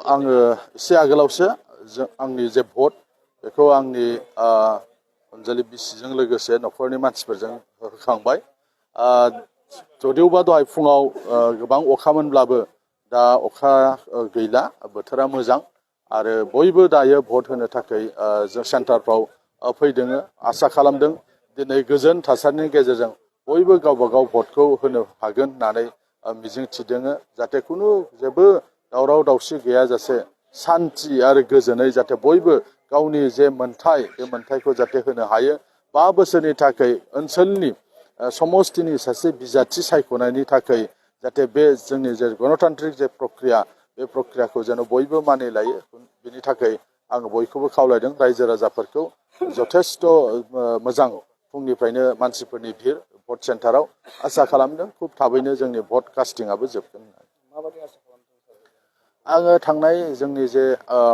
आङो एसे आगोलावसो आंनि जे भट बेखौ आंनि अनजालि बिसिजों लोगोसे न'खरनि मानसिफोरजों होखांबाय। जदिउबा दहाय फुङाव गोबां अखामोनब्लाबो दा अखा गैला, बोथोरा मोजां आरो बयबो दायो भट होनो थाखाय जों सेन्टारफ्राव फैदों। आसा खालामदों दिनै गोजोन थासारिनि गेजेरजों बयबो गावबा गाव भटखौ होनो हागोन होननानै मिजिं थिदों। जाहाथे खुनु जेबो दावराव दावसि गैयाजासे शान्ति आरो गोजोनै जाहाथे बयबो गावनि जे मोन्थाय बे मोन्थायखौ जाहाथे होनो हायो। 5 बोसोरनि थाखाय ओनसोलनि समस्तिनि सासे बिजाथि सायख'नायनि थाखाय जाहाथे बे जोंनि जे गणतान्त्रिक जे प्रक्रिया बे प्रक्रियाखौ जेन बयबो मानिलायो, बिनि थाखाय आं बयखौबो खावलायदों रायजो राजाफोरखौ जथेस्थ' मोजां फुंनिफ्रायनो मानसिफोरनि भिर भट सेन्टाराव। आसा खालामदों खुब थाबैनो जोंनि भट कास्टिंआबो जोबगोन। आङो थांनाय जोंनि जे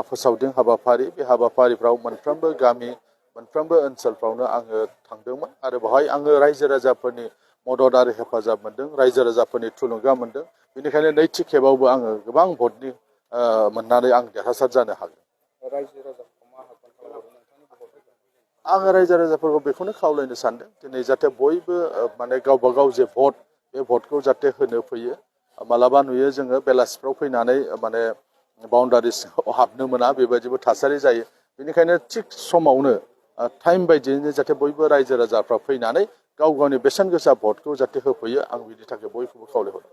फोसावदिं हाबाफारि बे हाबाफारिफ्राव मोनफ्रोमबो गामि मोनफ्रोमबो ओनसोलफ्रावनो आङो थांदोंमोन आरो बेवहाय आङो रायजो राजाफोरनि मदद आरो हेफाजाब मोनदों, रायजो राजाफोरनि थुलुंगा मोनदों। बेनिखायनो नैथि खेबावबो आङो गोबां भटनि मोननानै आं देरहासार जानो हागोन। आङो रायजो राजाफोरखौ बेखौनो खावलायनो सानदों दिनै जाहाथे बयबो माने गावबा गाव जे भट बे भटखौ जाहाथे होनो फैयो। मालाबा नुयो जोङो बेलासिफ्राव फैनानै माने बाउन्डारिसआव हाबनो मोना, बेबायदिबो थासारि जायो। बेनिखायनो थिग समावनो टाइम बायदियैनो जाहाथे बयबो रायजो राजाफ्रा फैनानै गाव गावनि बेसेन गोसा भटखौ जाहाथे होफैयो, आं बिनि थाखाय बयखौबो खावलायहरो।